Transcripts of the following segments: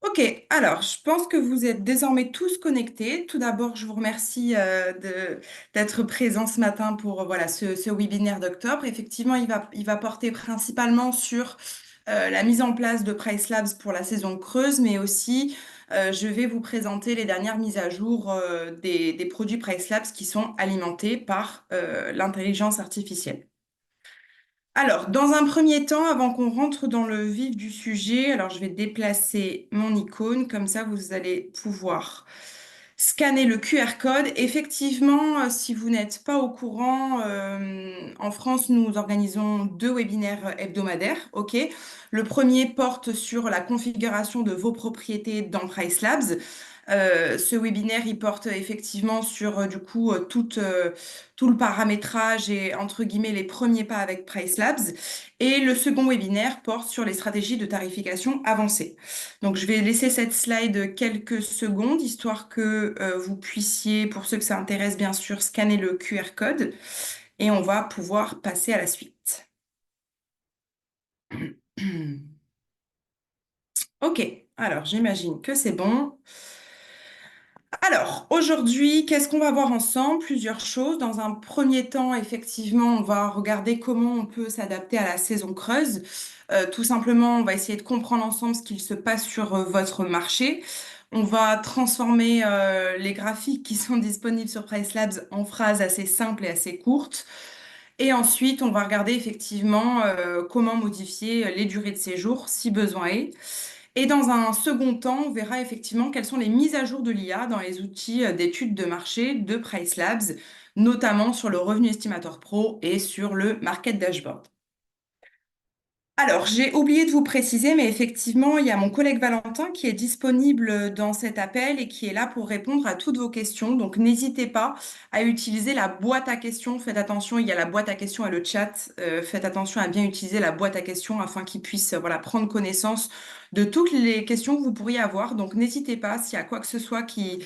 Ok, alors je pense que vous êtes désormais tous connectés. Tout d'abord, je vous remercie d'être présents ce matin pour voilà, ce webinaire d'octobre. Effectivement, il va porter principalement sur la mise en place de Price Labs pour la saison creuse, mais aussi je vais vous présenter les dernières mises à jour des produits Price Labs qui sont alimentés par l'intelligence artificielle. Alors, dans un premier temps, avant qu'on rentre dans le vif du sujet, alors je vais déplacer mon icône, comme ça vous allez pouvoir scanner le QR code. Effectivement, si vous n'êtes pas au courant, en France, nous organisons deux webinaires hebdomadaires. OK? Le premier porte sur la configuration de vos propriétés dans Price Labs. Ce webinaire, il porte effectivement sur tout le paramétrage et entre guillemets les premiers pas avec Price Labs. Et le second webinaire porte sur les stratégies de tarification avancée. Donc je vais laisser cette slide quelques secondes, histoire que vous puissiez, pour ceux que ça intéresse bien sûr, scanner le QR code et on va pouvoir passer à la suite. Ok, alors j'imagine que c'est bon. Alors, aujourd'hui, qu'est-ce qu'on va voir ensemble? Plusieurs choses. Dans un premier temps, effectivement, on va regarder comment on peut s'adapter à la saison creuse. Tout simplement, on va essayer de comprendre ensemble ce qu'il se passe sur votre marché. On va transformer les graphiques qui sont disponibles sur Price Labs en phrases assez simples et assez courtes. Et ensuite, on va regarder effectivement comment modifier les durées de séjour si besoin est. Et dans un second temps, on verra effectivement quelles sont les mises à jour de l'IA dans les outils d'études de marché de Price Labs, notamment sur le Revenu Estimator Pro et sur le Market Dashboard. Alors, j'ai oublié de vous préciser, mais effectivement, il y a mon collègue Valentin qui est disponible dans cet appel et qui est là pour répondre à toutes vos questions. Donc, n'hésitez pas à utiliser la boîte à questions. Faites attention, il y a la boîte à questions et le chat. Faites attention à bien utiliser la boîte à questions afin qu'il puisse voilà, prendre connaissance de toutes les questions que vous pourriez avoir. Donc, n'hésitez pas s'il y a quoi que ce soit qui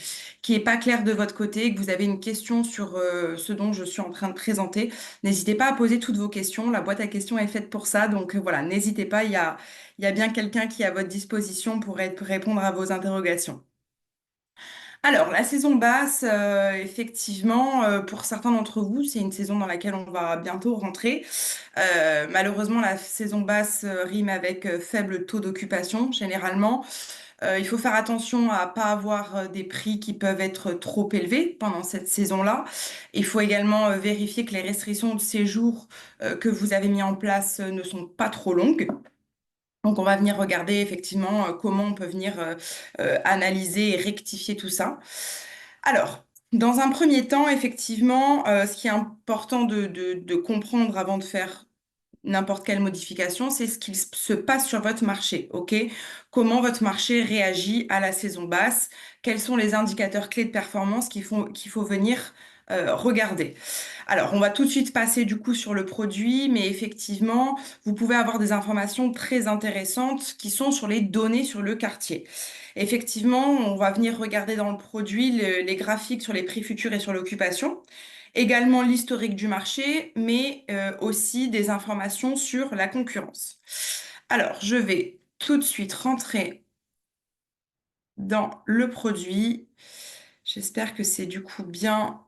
est pas clair de votre côté, que vous avez une question sur ce dont je suis en train de présenter. N'hésitez pas à poser toutes vos questions. La boîte à questions est faite pour ça. Donc voilà, n'hésitez pas. Il y a bien quelqu'un qui est à votre disposition pour répondre à vos interrogations. Alors, la saison basse, effectivement, pour certains d'entre vous, c'est une saison dans laquelle on va bientôt rentrer. Malheureusement, la saison basse rime avec faible taux d'occupation, généralement. Il faut faire attention à pas avoir des prix qui peuvent être trop élevés pendant cette saison-là. Il faut également vérifier que les restrictions de séjour que vous avez mis en place ne sont pas trop longues. Donc, on va venir regarder effectivement comment on peut venir analyser et rectifier tout ça. Alors, dans un premier temps, effectivement, ce qui est important de comprendre avant de faire n'importe quelle modification, c'est ce qu'il se passe sur votre marché, OK? Comment votre marché réagit à la saison basse? Quels sont les indicateurs clés de performance qu'il faut venir regarder? Alors, on va tout de suite passer du coup sur le produit, mais effectivement, vous pouvez avoir des informations très intéressantes qui sont sur les données sur le quartier. Effectivement, on va venir regarder dans le produit les graphiques sur les prix futurs et sur l'occupation. Également l'historique du marché, mais aussi des informations sur la concurrence. Alors, je vais tout de suite rentrer dans le produit. J'espère que c'est du coup bien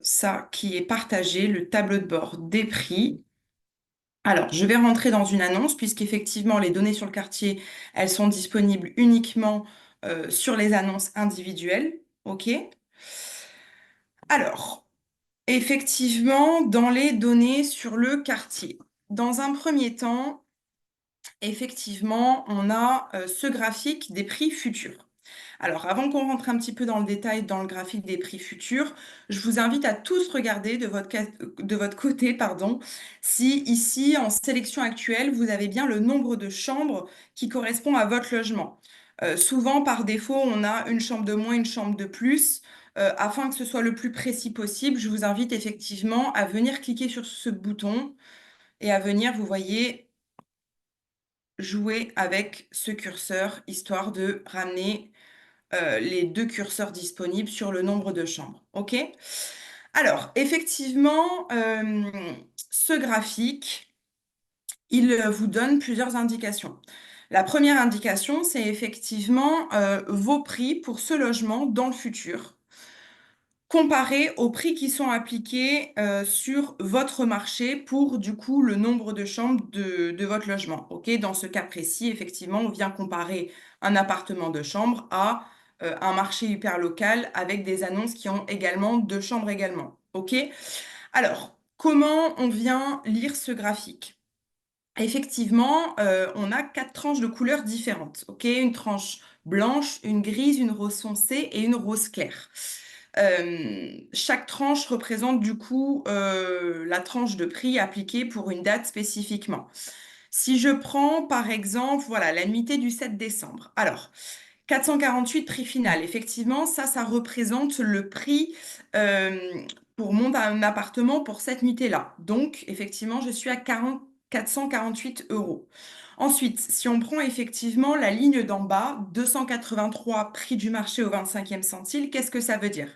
ça qui est partagé, le tableau de bord des prix. Alors, je vais rentrer dans une annonce puisqu'effectivement, les données sur le quartier, elles sont disponibles uniquement sur les annonces individuelles. OK? Alors, effectivement, dans les données sur le quartier. Dans un premier temps, effectivement, on a ce graphique des prix futurs. Alors, avant qu'on rentre un petit peu dans le détail dans le graphique des prix futurs, je vous invite à tous regarder de votre côté, pardon, si ici, en sélection actuelle, vous avez bien le nombre de chambres qui correspond à votre logement. Souvent, par défaut, on a une chambre de moins, une chambre de plus. Afin que ce soit le plus précis possible, je vous invite effectivement à venir cliquer sur ce bouton et à venir, vous voyez, jouer avec ce curseur, histoire de ramener les deux curseurs disponibles sur le nombre de chambres. OK? Alors, effectivement, ce graphique, il vous donne plusieurs indications. La première indication, c'est effectivement vos prix pour ce logement dans le futur, comparé aux prix qui sont appliqués sur votre marché pour du coup le nombre de chambres de votre logement. Ok, dans ce cas précis, effectivement, on vient comparer un appartement de chambre à un marché hyper local avec des annonces qui ont également deux chambres également. Ok, alors comment on vient lire ce graphique? Effectivement, on a quatre tranches de couleurs différentes. Ok, une tranche blanche, une grise, une rose foncée et une rose claire. Chaque tranche représente du coup la tranche de prix appliquée pour une date spécifiquement. Si je prends par exemple, voilà, la nuitée du 7 décembre. Alors, 448 prix final. Effectivement, ça représente le prix euh, pour mon appartement pour cette nuitée-là. Donc, effectivement, je suis à 448 euros. Ensuite, si on prend effectivement la ligne d'en bas, 283 prix du marché au 25e centile, qu'est-ce que ça veut dire?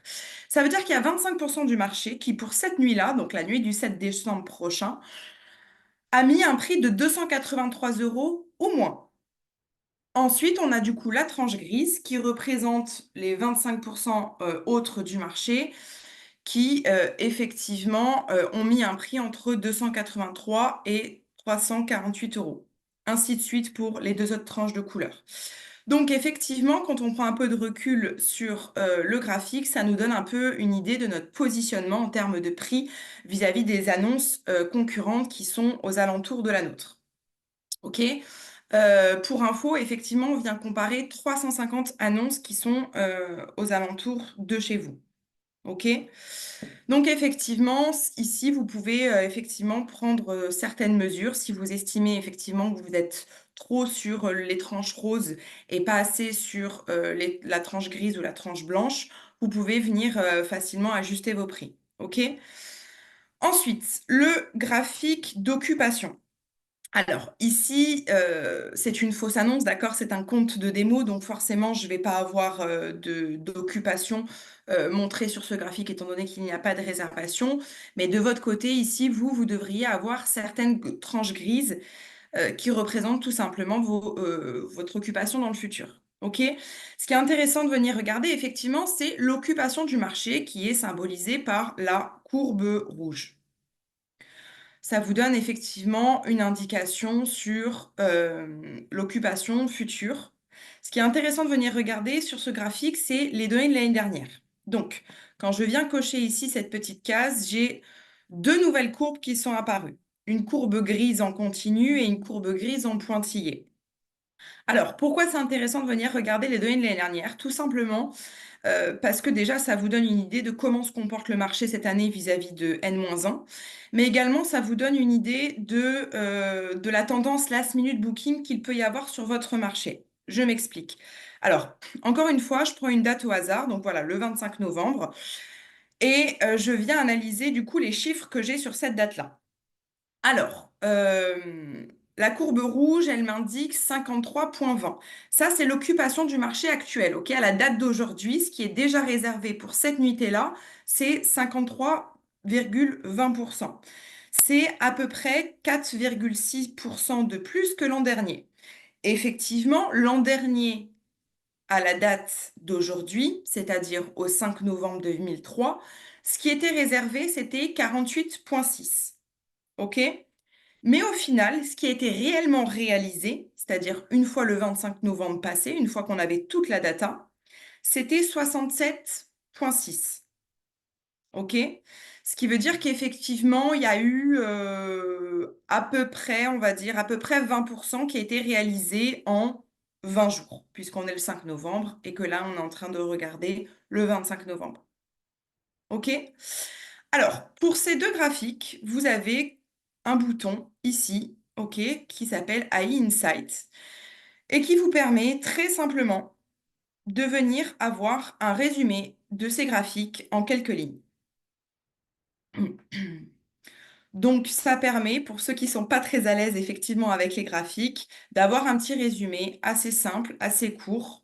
Ça veut dire qu'il y a 25% du marché qui, pour cette nuit-là, donc la nuit du 7 décembre prochain, a mis un prix de 283 euros ou moins. Ensuite, on a du coup la tranche grise qui représente les 25% autres du marché qui, effectivement, ont mis un prix entre 283 et 348 euros. Ainsi de suite pour les deux autres tranches de couleurs. Donc, effectivement, quand on prend un peu de recul sur le graphique, ça nous donne un peu une idée de notre positionnement en termes de prix vis-à-vis des annonces concurrentes qui sont aux alentours de la nôtre. OK? Pour info, effectivement, on vient comparer 350 annonces qui sont aux alentours de chez vous. OK? Donc, effectivement, ici, vous pouvez effectivement prendre certaines mesures si vous estimez effectivement que vous êtes trop sur les tranches roses et pas assez sur la tranche grise ou la tranche blanche. Vous pouvez venir facilement ajuster vos prix. OK? Ensuite, le graphique d'occupation. Alors, ici, c'est une fausse annonce, d'accord? C'est un compte de démo, donc forcément, je ne vais pas avoir d'occupation montrée sur ce graphique, étant donné qu'il n'y a pas de réservation. Mais de votre côté, ici, vous devriez avoir certaines tranches grises qui représentent tout simplement votre occupation dans le futur. OK? Ce qui est intéressant de venir regarder, effectivement, c'est l'occupation du marché qui est symbolisée par la courbe rouge. Ça vous donne effectivement une indication sur l'occupation future. Ce qui est intéressant de venir regarder sur ce graphique, c'est les données de l'année dernière. Donc, quand je viens cocher ici cette petite case, j'ai deux nouvelles courbes qui sont apparues. Une courbe grise en continu et une courbe grise en pointillé. Alors, pourquoi c'est intéressant de venir regarder les données de l'année dernière? Tout simplement parce que déjà, ça vous donne une idée de comment se comporte le marché cette année vis-à-vis de N-1, mais également, ça vous donne une idée de la tendance last minute booking qu'il peut y avoir sur votre marché. Je m'explique. Alors, encore une fois, je prends une date au hasard, donc voilà, le 25 novembre, et je viens analyser du coup les chiffres que j'ai sur cette date-là. Alors, la courbe rouge, elle m'indique 53,20. Ça, c'est l'occupation du marché actuel. Ok, à la date d'aujourd'hui, ce qui est déjà réservé pour cette nuitée-là, c'est 53,20%. C'est à peu près 4,6% de plus que l'an dernier. Effectivement, l'an dernier, à la date d'aujourd'hui, c'est-à-dire au 5 novembre 2003, ce qui était réservé, c'était 48,6. OK? Mais au final, ce qui a été réellement réalisé, c'est-à-dire une fois le 25 novembre passé, une fois qu'on avait toute la data, c'était 67,6. OK? Ce qui veut dire qu'effectivement, il y a eu à peu près, on va dire, à peu près 20% qui a été réalisé en 20 jours, puisqu'on est le 5 novembre et que là, on est en train de regarder le 25 novembre. OK? Alors, pour ces deux graphiques, vous avez un bouton ici, OK, qui s'appelle AI Insight et qui vous permet très simplement de venir avoir un résumé de ces graphiques en quelques lignes. Donc, ça permet, pour ceux qui ne sont pas très à l'aise effectivement avec les graphiques, d'avoir un petit résumé assez simple, assez court,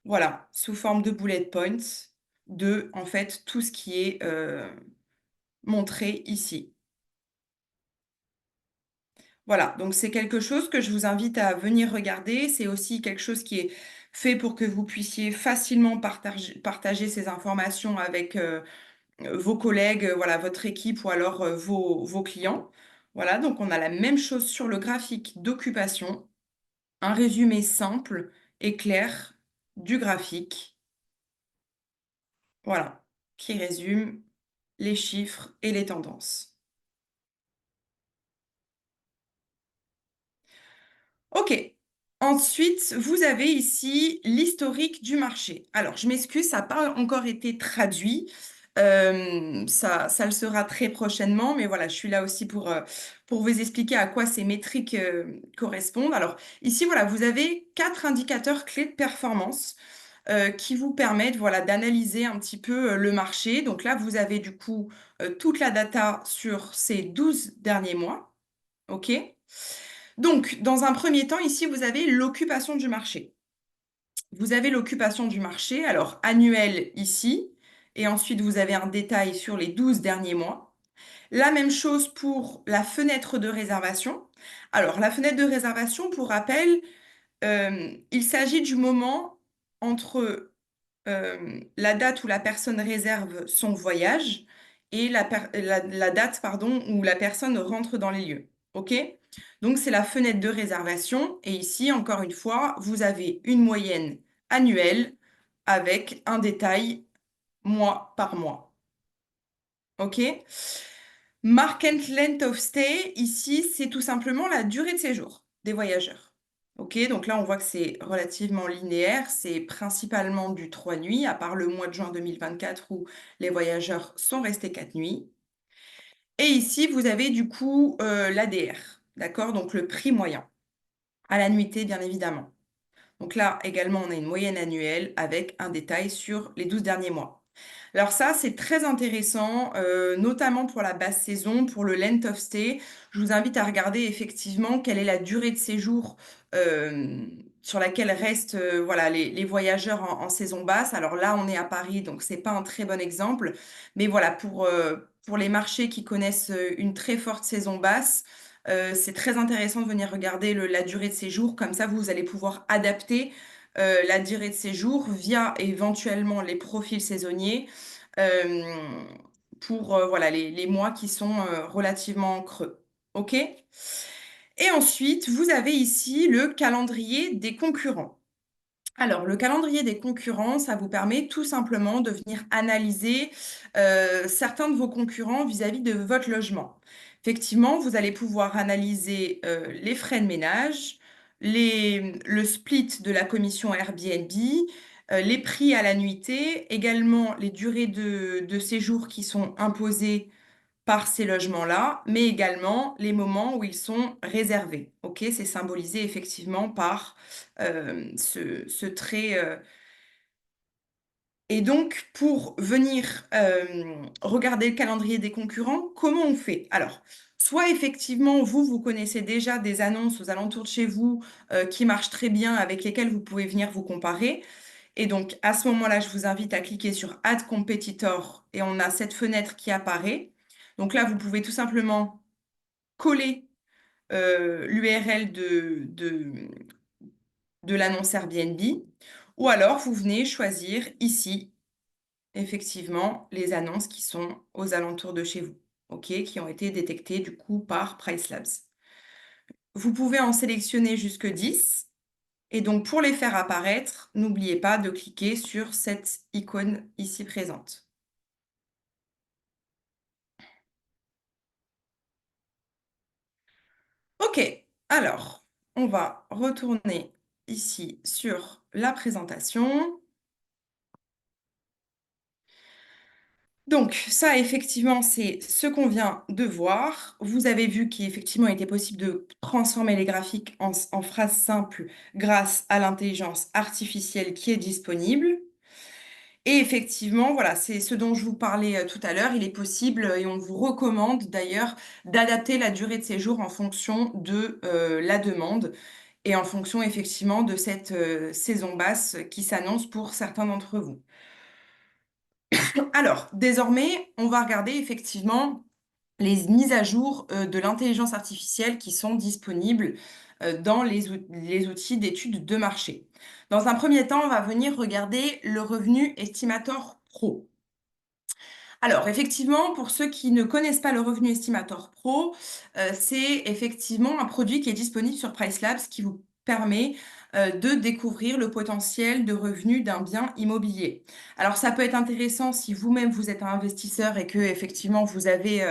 voilà, sous forme de bullet points, de en fait tout ce qui est montré ici. Voilà, donc c'est quelque chose que je vous invite à venir regarder. C'est aussi quelque chose qui est fait pour que vous puissiez facilement partager ces informations avec vos collègues, voilà, votre équipe ou alors vos clients. Voilà, donc on a la même chose sur le graphique d'occupation, un résumé simple et clair du graphique, voilà, qui résume les chiffres et les tendances. OK. Ensuite, vous avez ici l'historique du marché. Alors, je m'excuse, ça n'a pas encore été traduit. Ça le sera très prochainement, mais voilà, je suis là aussi pour vous expliquer à quoi ces métriques correspondent. Alors, ici, voilà, vous avez 4 indicateurs clés de performance qui vous permettent, voilà, d'analyser un petit peu le marché. Donc là, vous avez du coup toute la data sur ces 12 derniers mois. OK? Donc, dans un premier temps, ici, vous avez l'occupation du marché. Vous avez l'occupation du marché, alors annuel ici, et ensuite vous avez un détail sur les 12 derniers mois. La même chose pour la fenêtre de réservation. Alors, la fenêtre de réservation, pour rappel, il s'agit du moment entre la date où la personne réserve son voyage et la date, pardon, où la personne rentre dans les lieux. OK? Donc, c'est la fenêtre de réservation. Et ici, encore une fois, vous avez une moyenne annuelle avec un détail mois par mois. OK? Market length of stay, ici, c'est tout simplement la durée de séjour des voyageurs. OK, donc là, on voit que c'est relativement linéaire. C'est principalement du 3 nuits, à part le mois de juin 2024 où les voyageurs sont restés 4 nuits. Et ici, vous avez du coup l'ADR, d'accord? Donc le prix moyen, à la nuitée, bien évidemment. Donc là, également, on a une moyenne annuelle avec un détail sur les 12 derniers mois. Alors ça, c'est très intéressant, notamment pour la basse saison, pour le length of stay. Je vous invite à regarder effectivement quelle est la durée de séjour sur laquelle restent voilà, les voyageurs en saison basse. Alors là, on est à Paris, donc c'est pas un très bon exemple. Mais voilà, pour les marchés qui connaissent une très forte saison basse, c'est très intéressant de venir regarder la durée de séjour. Comme ça, vous allez pouvoir adapter la durée de séjour via éventuellement les profils saisonniers euh, pour voilà, les mois qui sont relativement creux. OK? Et ensuite, vous avez ici le calendrier des concurrents. Alors, le calendrier des concurrents, ça vous permet tout simplement de venir analyser certains de vos concurrents vis-à-vis de votre logement. Effectivement, vous allez pouvoir analyser les frais de ménage, le split de la commission Airbnb, les prix à la nuitée, également les durées de séjour qui sont imposées par ces logements-là, mais également les moments où ils sont réservés. Ok, c'est symbolisé effectivement par ce trait. Et donc, pour venir regarder le calendrier des concurrents, comment on fait? Alors, soit effectivement, vous connaissez déjà des annonces aux alentours de chez vous qui marchent très bien, avec lesquelles vous pouvez venir vous comparer. Et donc, à ce moment-là, je vous invite à cliquer sur Add Competitor et on a cette fenêtre qui apparaît. Donc là, vous pouvez tout simplement coller l'URL de l'annonce Airbnb ou alors vous venez choisir ici, effectivement, les annonces qui sont aux alentours de chez vous, ok, qui ont été détectées du coup par Price Labs. Vous pouvez en sélectionner jusque 10. Et donc, pour les faire apparaître, n'oubliez pas de cliquer sur cette icône ici présente. OK, alors, on va retourner ici sur la présentation. Donc, ça, effectivement, c'est ce qu'on vient de voir. Vous avez vu qu'effectivement, il était possible de transformer les graphiques en phrases simples grâce à l'intelligence artificielle qui est disponible. Et effectivement, voilà, c'est ce dont je vous parlais tout à l'heure. Il est possible, et on vous recommande d'ailleurs, d'adapter la durée de séjour en fonction de la demande et en fonction effectivement de cette saison basse qui s'annonce pour certains d'entre vous. Alors, désormais, on va regarder effectivement les mises à jour de l'intelligence artificielle qui sont disponibles dans les outils d'études de marché. Dans un premier temps, on va venir regarder le revenu estimator pro. Alors, effectivement, pour ceux qui ne connaissent pas le revenu estimator pro, c'est effectivement un produit qui est disponible sur PriceLabs qui vous permet de découvrir le potentiel de revenu d'un bien immobilier. Alors, ça peut être intéressant si vous-même vous êtes un investisseur et que effectivement vous avez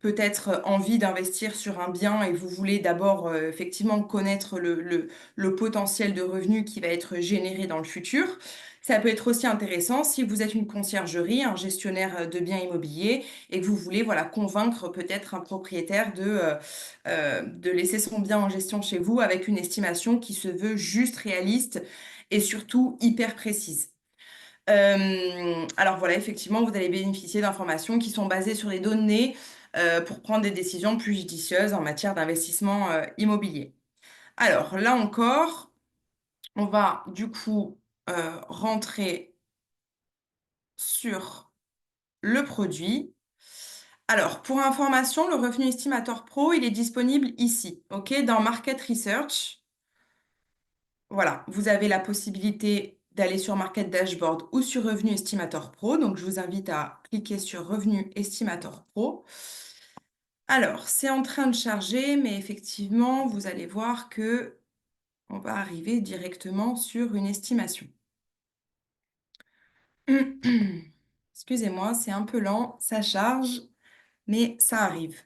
peut-être envie d'investir sur un bien et vous voulez d'abord effectivement connaître le potentiel de revenu qui va être généré dans le futur. Ça peut être aussi intéressant si vous êtes une conciergerie, un gestionnaire de biens immobiliers et que vous voulez voilà, convaincre peut-être un propriétaire de laisser son bien en gestion chez vous avec une estimation qui se veut juste, réaliste et surtout hyper précise. Alors voilà, effectivement, vous allez bénéficier d'informations qui sont basées sur les données pour prendre des décisions plus judicieuses en matière d'investissement immobilier. Alors là encore, on va du coup rentrer sur le produit. Alors, pour information, le revenu estimator pro, il est disponible ici, OK, dans Market Research. Voilà, vous avez la possibilité d'aller sur Market Dashboard ou sur Revenu Estimator Pro. Donc, je vous invite à cliquer sur Revenu Estimator Pro. Alors, c'est en train de charger, mais effectivement, vous allez voir que on va arriver directement sur une estimation. Excusez-moi, c'est un peu lent, ça charge, mais ça arrive.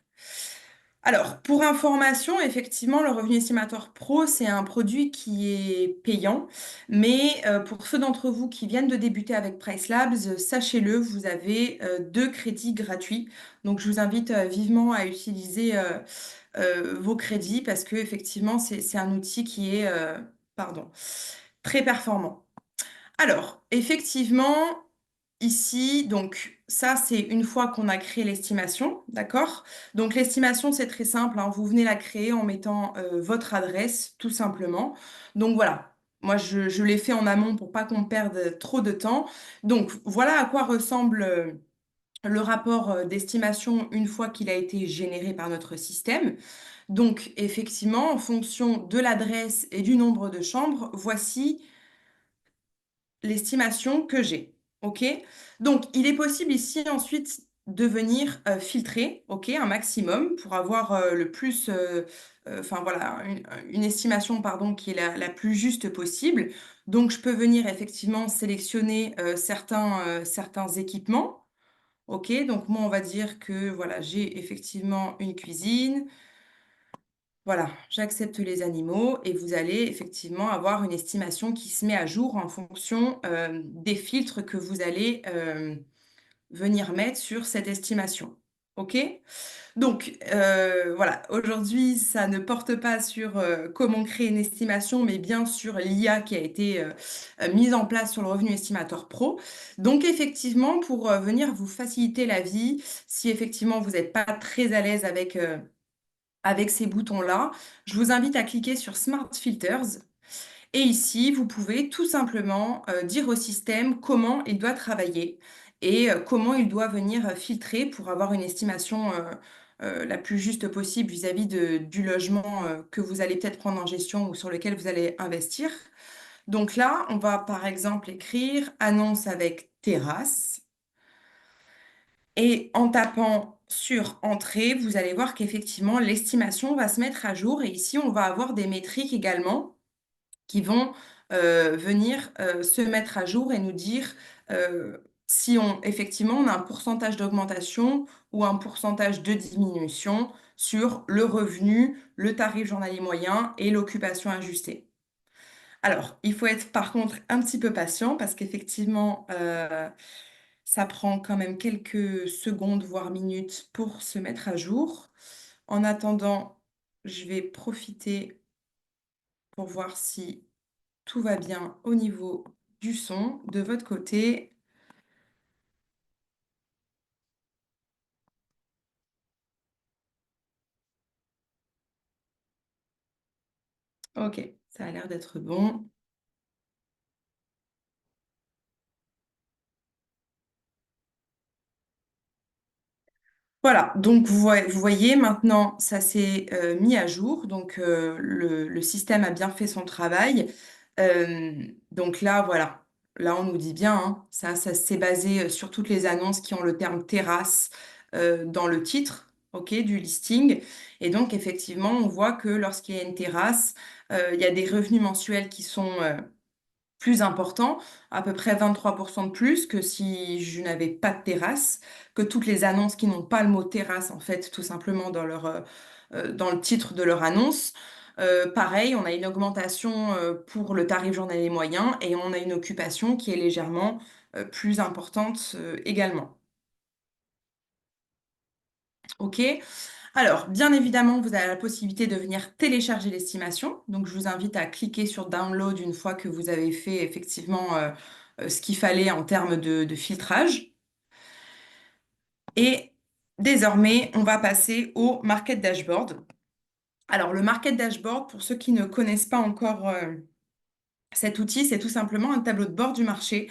Alors, pour information, effectivement, le revenu estimateur pro, c'est un produit qui est payant, mais pour ceux d'entre vous qui viennent de débuter avec PriceLabs, sachez-le, vous avez 2 crédits gratuits. Donc, je vous invite vivement à utiliser vos crédits parce que effectivement, c'est un outil qui est, pardon, très performant. Alors, effectivement, ici, donc ça, c'est une fois qu'on a créé l'estimation, d'accord? Donc l'estimation, c'est très simple, hein. Vous venez la créer en mettant votre adresse, tout simplement. Donc voilà, moi, je l'ai fait en amont pour pas qu'on perde trop de temps. Donc voilà à quoi ressemble le rapport d'estimation une fois qu'il a été généré par notre système. Donc effectivement, en fonction de l'adresse et du nombre de chambres, voici l'estimation que j'ai. OK? Donc, il est possible ici ensuite de venir filtrer, OK, un maximum pour avoir le plus, enfin voilà, une estimation, pardon, qui est la plus juste possible. Donc, je peux venir effectivement sélectionner certains équipements. OK, donc moi, on va dire que voilà, j'ai effectivement une cuisine. Voilà, j'accepte les animaux et vous allez effectivement avoir une estimation qui se met à jour en fonction des filtres que vous allez venir mettre sur cette estimation. OK? Donc, voilà, aujourd'hui, ça ne porte pas sur comment créer une estimation, mais bien sur l'IA qui a été mise en place sur le revenu estimateur pro. Donc, effectivement, pour venir vous faciliter la vie, si effectivement vous n'êtes pas très à l'aise avec ces boutons-là, je vous invite à cliquer sur Smart Filters. Et ici, vous pouvez tout simplement dire au système comment il doit travailler et comment il doit venir filtrer pour avoir une estimation la plus juste possible vis-à-vis du logement que vous allez peut-être prendre en gestion ou sur lequel vous allez investir. Donc là, on va par exemple écrire annonce avec terrasse. Et en tapant sur Entrée, vous allez voir qu'effectivement, l'estimation va se mettre à jour. Et ici, on va avoir des métriques également qui vont venir se mettre à jour et nous dire si effectivement, on a un pourcentage d'augmentation ou un pourcentage de diminution sur le revenu, le tarif journalier moyen et l'occupation ajustée. Alors, il faut être par contre un petit peu patient parce qu'effectivement, ça prend quand même quelques secondes, voire minutes pour se mettre à jour. En attendant, je vais profiter pour voir si tout va bien au niveau du son de votre côté. Ok, ça a l'air d'être bon. Voilà, donc vous voyez maintenant, ça s'est mis à jour, donc le système a bien fait son travail. Donc là, voilà, là on nous dit bien, hein, ça s'est basé sur toutes les annonces qui ont le terme terrasse dans le titre, ok, du listing. Et donc effectivement, on voit que lorsqu'il y a une terrasse, il y a des revenus mensuels qui sont plus important, à peu près 23% de plus que si je n'avais pas de terrasse, que toutes les annonces qui n'ont pas le mot terrasse, en fait, tout simplement dans le titre de leur annonce. Pareil, on a une augmentation pour le tarif journalier moyen et on a une occupation qui est légèrement plus importante également. OK? Alors, bien évidemment, vous avez la possibilité de venir télécharger l'estimation. Donc, je vous invite à cliquer sur Download une fois que vous avez fait effectivement ce qu'il fallait en termes de filtrage. Et désormais, on va passer au Market Dashboard. Alors, le Market Dashboard, pour ceux qui ne connaissent pas encore cet outil, c'est tout simplement un tableau de bord du marché.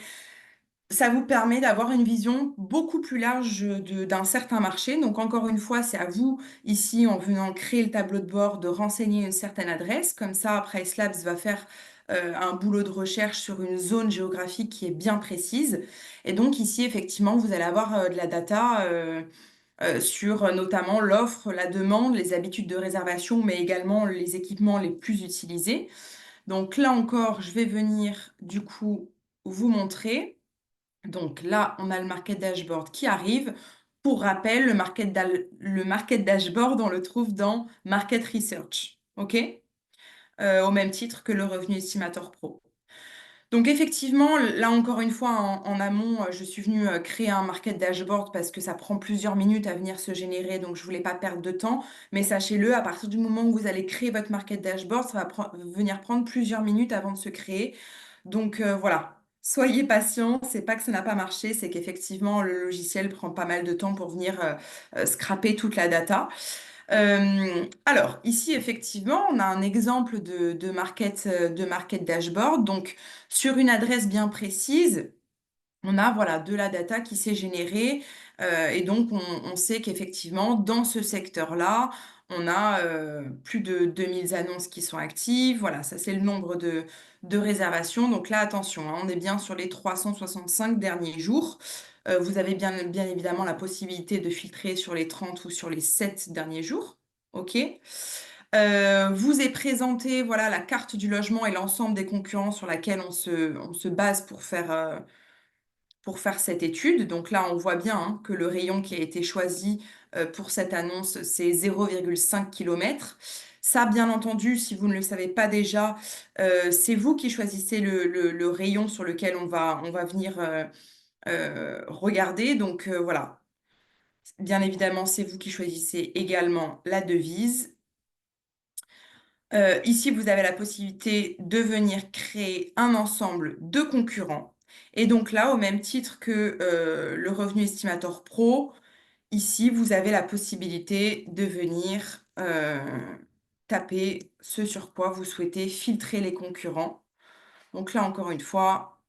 Ça vous permet d'avoir une vision beaucoup plus large d'un certain marché. Donc, encore une fois, c'est à vous, ici, en venant créer le tableau de bord, de renseigner une certaine adresse. Comme ça, après, Labs va faire un boulot de recherche sur une zone géographique qui est bien précise. Et donc, ici, effectivement, vous allez avoir de la data sur notamment l'offre, la demande, les habitudes de réservation, mais également les équipements les plus utilisés. Donc, là encore, je vais venir, du coup, vous montrer. Donc là, on a le Market Dashboard qui arrive. Pour rappel, le market Dashboard, on le trouve dans Market Research, OK? Au même titre que le Revenu Estimator Pro. Donc effectivement, là encore une fois, en amont, je suis venue créer un Market Dashboard parce que ça prend plusieurs minutes à venir se générer, donc je voulais pas perdre de temps. Mais sachez-le, à partir du moment où vous allez créer votre Market Dashboard, ça va venir prendre plusieurs minutes avant de se créer. Donc voilà, soyez patient. C'est pas que ça n'a pas marché, c'est qu'effectivement le logiciel prend pas mal de temps pour venir scraper toute la data. Alors ici effectivement, on a un exemple de market dashboard. Donc sur une adresse bien précise, on a voilà de la data qui s'est générée et donc on sait qu'effectivement dans ce secteur-là, on a plus de 2000 annonces qui sont actives. Voilà, ça c'est le nombre de réservations. Donc là, attention, hein, on est bien sur les 365 derniers jours. Vous avez bien évidemment la possibilité de filtrer sur les 30 ou sur les 7 derniers jours. OK? Vous est présenté voilà, la carte du logement et l'ensemble des concurrents sur laquelle on se base pour faire cette étude. Donc là, on voit bien hein, que le rayon qui a été choisi pour cette annonce, c'est 0,5 km. Ça, bien entendu, si vous ne le savez pas déjà, c'est vous qui choisissez le rayon sur lequel on va venir regarder. Donc voilà, bien évidemment, c'est vous qui choisissez également la devise. Ici, vous avez la possibilité de venir créer un ensemble de concurrents. Et donc là, au même titre que le Revenu Estimator Pro, ici, vous avez la possibilité de venir taper ce sur quoi vous souhaitez filtrer les concurrents. Donc là, encore une fois,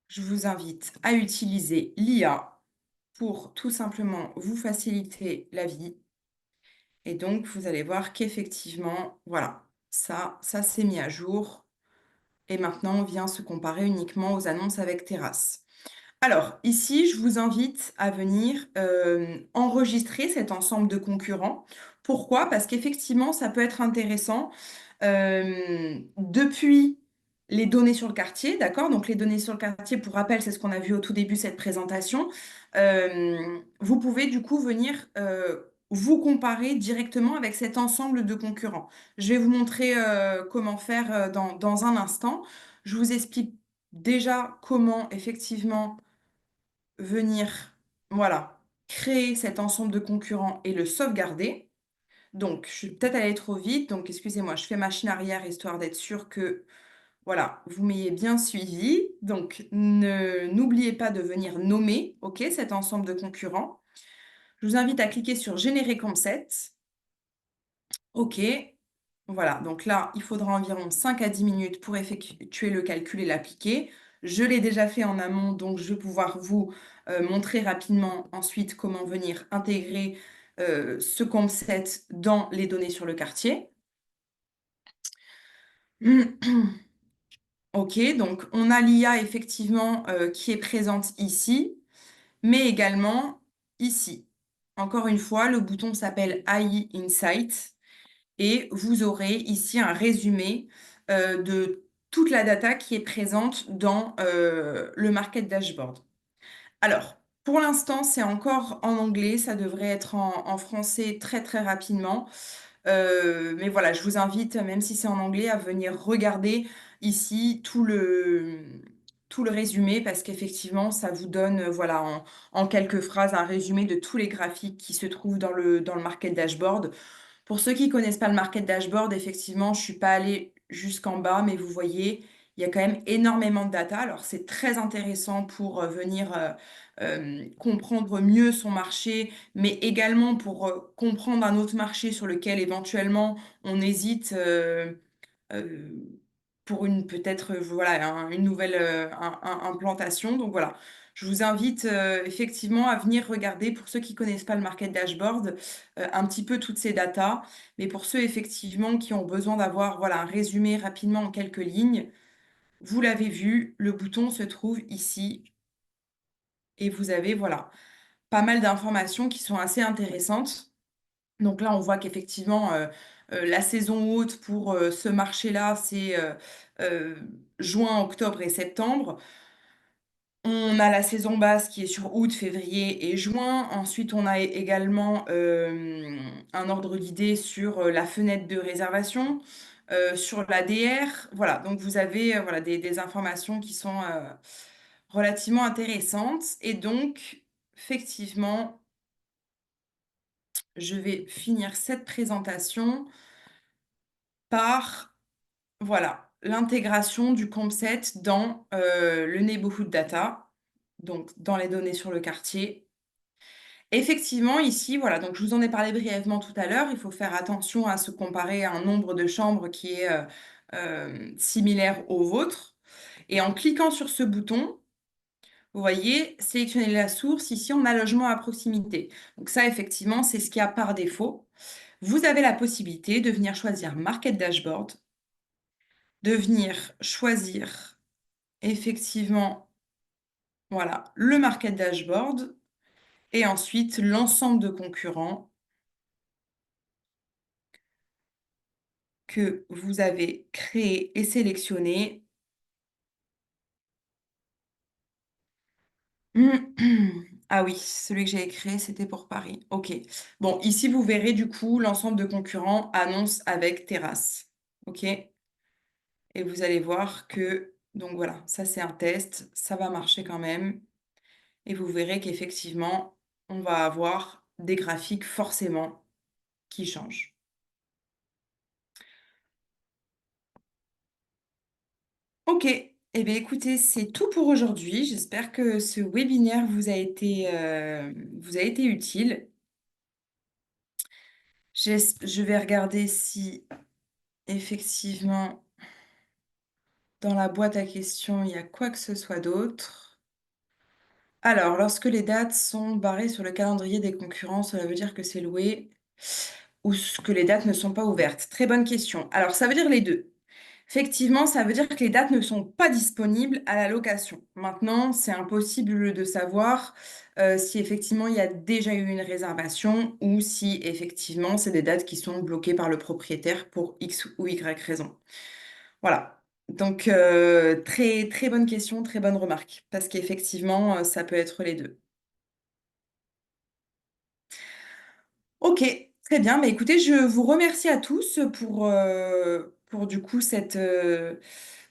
je vous invite à utiliser l'IA pour tout simplement vous faciliter la vie. Et donc, vous allez voir qu'effectivement, voilà, ça s'est mis à jour. Et maintenant, on vient se comparer uniquement aux annonces avec terrasse. Alors, ici, je vous invite à venir enregistrer cet ensemble de concurrents. Pourquoi? Parce qu'effectivement, ça peut être intéressant depuis les données sur le quartier, d'accord? Donc, les données sur le quartier, pour rappel, c'est ce qu'on a vu au tout début de cette présentation. Vous pouvez du coup venir vous comparer directement avec cet ensemble de concurrents. Je vais vous montrer comment faire dans un instant. Je vous explique déjà comment effectivement venir, voilà, créer cet ensemble de concurrents et le sauvegarder. Donc, je suis peut-être allée trop vite, donc excusez-moi, je fais machine arrière histoire d'être sûr que, voilà, vous m'ayez bien suivi. Donc, n'oubliez pas de venir nommer, OK, cet ensemble de concurrents. Je vous invite à cliquer sur Générer concept. OK. Voilà, donc là, il faudra environ 5 à 10 minutes pour effectuer le calcul et l'appliquer. Je l'ai déjà fait en amont, donc je vais pouvoir vous montrer rapidement ensuite comment venir intégrer ce concept dans les données sur le quartier. Ok, donc on a l'IA effectivement qui est présente ici, mais également ici. Encore une fois, le bouton s'appelle AI Insight et vous aurez ici un résumé de toute la data qui est présente dans le Market Dashboard. Alors, pour l'instant, c'est encore en anglais, ça devrait être en français très très rapidement. Mais voilà, je vous invite, même si c'est en anglais, à venir regarder ici tout le résumé parce qu'effectivement, ça vous donne, voilà, en quelques phrases, un résumé de tous les graphiques qui se trouvent dans le Market Dashboard. Pour ceux qui connaissent pas le Market Dashboard, effectivement, je suis pas allée jusqu'en bas, mais vous voyez, il y a quand même énormément de data. Alors, c'est très intéressant pour venir comprendre mieux son marché, mais également pour comprendre un autre marché sur lequel éventuellement on hésite. Euh, pour une peut-être voilà une nouvelle implantation. Donc voilà, je vous invite effectivement à venir regarder pour ceux qui connaissent pas le Market Dashboard un petit peu toutes ces datas, mais pour ceux effectivement qui ont besoin d'avoir voilà un résumé rapidement en quelques lignes, vous l'avez vu, le bouton se trouve ici et vous avez voilà pas mal d'informations qui sont assez intéressantes. Donc là, on voit qu'effectivement, la saison haute pour ce marché-là, c'est euh, juin, octobre et septembre. On a la saison basse qui est sur août, février et juin. Ensuite, on a également un ordre d'idée sur la fenêtre de réservation, sur l'ADR. Voilà, donc vous avez voilà, des informations qui sont relativement intéressantes. Et donc, effectivement, je vais finir cette présentation par voilà, l'intégration du concept dans le neighborhood data, donc dans les données sur le quartier. Effectivement, ici, voilà, donc je vous en ai parlé brièvement tout à l'heure, il faut faire attention à se comparer à un nombre de chambres qui est similaire au vôtre. Et en cliquant sur ce bouton, vous voyez, sélectionner la source, ici on a logement à proximité. Donc ça, effectivement, c'est ce qu'il y a par défaut. Vous avez la possibilité de venir choisir Market Dashboard, de venir choisir effectivement, voilà, le Market Dashboard et ensuite l'ensemble de concurrents que vous avez créés et sélectionnés. Ah oui, celui que j'avais créé, c'était pour Paris. OK. Bon, ici, vous verrez du coup l'ensemble de concurrents annonce avec terrasse. OK? Et vous allez voir que, donc voilà, ça c'est un test, ça va marcher quand même. Et vous verrez qu'effectivement, on va avoir des graphiques forcément qui changent. Ok, eh bien écoutez, c'est tout pour aujourd'hui. J'espère que ce webinaire vous a été utile. Je vais regarder si effectivement dans la boîte à questions, il y a quoi que ce soit d'autre. Alors, lorsque les dates sont barrées sur le calendrier des concurrents, cela veut dire que c'est loué ou que les dates ne sont pas ouvertes? Très bonne question. Alors, ça veut dire les deux. Effectivement, ça veut dire que les dates ne sont pas disponibles à la location. Maintenant, c'est impossible de savoir si effectivement il y a déjà eu une réservation ou si effectivement c'est des dates qui sont bloquées par le propriétaire pour X ou Y raison. Voilà. Donc, très, très bonne question, très bonne remarque, parce qu'effectivement, ça peut être les deux. Ok, très bien. Mais écoutez, je vous remercie à tous pour du coup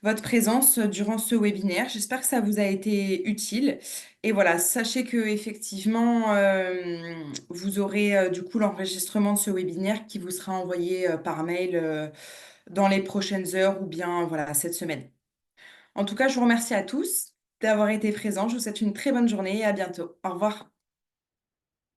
votre présence durant ce webinaire. J'espère que ça vous a été utile. Et voilà, sachez que effectivement, vous aurez du coup l'enregistrement de ce webinaire qui vous sera envoyé par mail dans les prochaines heures ou bien voilà cette semaine. En tout cas, je vous remercie à tous d'avoir été présents. Je vous souhaite une très bonne journée et à bientôt. Au revoir.